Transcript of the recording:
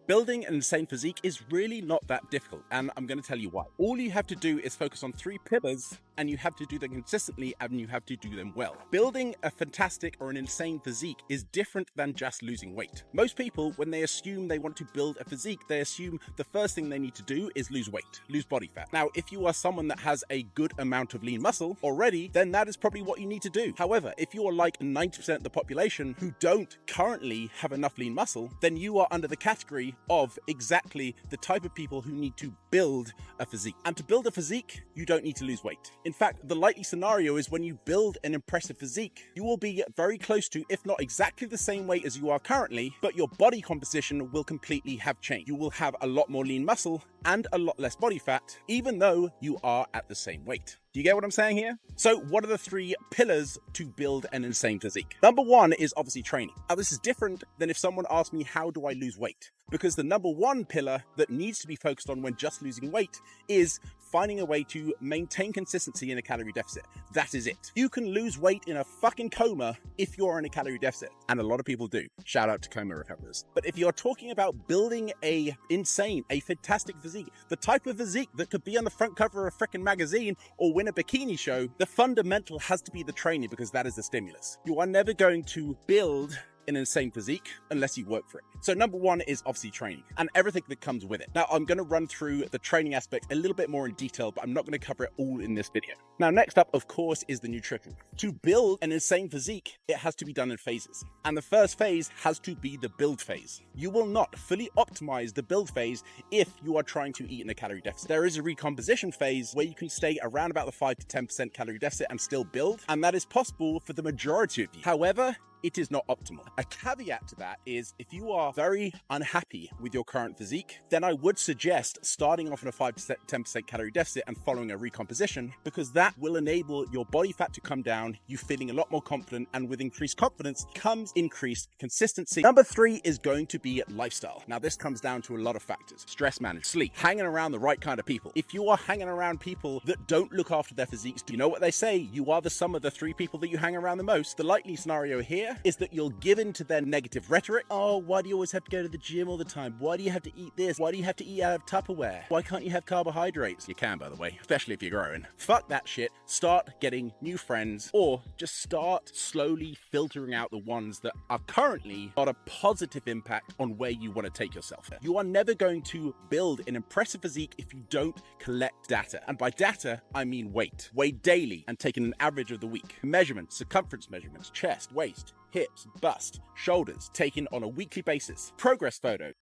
Building an insane physique is really not that difficult, and I'm going to tell you why. All you have to do is focus on 3 pillars, and you have to do them consistently, and you have to do them well. Building a fantastic or an insane physique is different than just losing weight. Most people, when they assume they want to build a physique, they assume the first thing they need to do is lose weight, lose body fat. Now, if you are someone that has a good amount of lean muscle already, then that is probably what you need to do. However, if you are like 90% of the population who don't currently have enough lean muscle, then you are under the category of exactly the type of people who need to build a physique. And to build a physique, you don't need to lose weight. In fact, the likely scenario is when you build an impressive physique, you will be very close to, if not exactly the same weight as you are currently, but your body composition will completely have changed. You will have a lot more lean muscle and a lot less body fat, even though you are at the same weight. Do you get what I'm saying here? So what are the 3 pillars to build an insane physique? Number 1 is obviously training. Now, this is different than if someone asked me, how do I lose weight? Because the number 1 pillar that needs to be focused on when just losing weight is finding a way to maintain consistency in a calorie deficit. That is it. You can lose weight in a fucking coma if you're in a calorie deficit. And a lot of people do. Shout out to coma recoverers. But if you're talking about building a fantastic physique, the type of physique that could be on the front cover of a freaking magazine or win a bikini show, the fundamental has to be the training, because that is the stimulus. You are never going to build an insane physique unless you work for it. So number 1 is obviously training and everything that comes with it. Now, I'm going to run through the training aspect a little bit more in detail, but I'm not going to cover it all in this video. Now, next up, of course, is the nutrition. To build an insane physique, it has to be done in phases. And the first phase has to be the build phase. You will not fully optimize the build phase if you are trying to eat in a calorie deficit. There is a recomposition phase where you can stay around about the 5 to 10% calorie deficit and still build, and that is possible for the majority of you. However, it is not optimal. A caveat to that is if you are very unhappy with your current physique, then I would suggest starting off in a 5 to 10% calorie deficit and following a recomposition, because that will enable your body fat to come down, you feeling a lot more confident, and with increased confidence comes increased consistency. Number 3 is going to be lifestyle. Now, this comes down to a lot of factors: stress management, sleep, hanging around the right kind of people. If you are hanging around people that don't look after their physiques, do you know what they say? You are the sum of the 3 people that you hang around the most. The likely scenario here is that you'll give in to their negative rhetoric. Oh, why do you always have to go to the gym all the time? Why do you have to eat this? Why do you have to eat out of Tupperware? Why can't you have carbohydrates? You can, by the way, especially if you're growing. Fuck that shit. Start getting new friends, or just start slowly filtering out the ones that are currently got a positive impact on where you want to take yourself. You are never going to build an impressive physique if you don't collect data. And by data, I mean weight. Weigh daily and taking an average of the week. Measurements, circumference measurements, chest, waist, hips, bust, shoulders, taken on a weekly basis. Progress photo.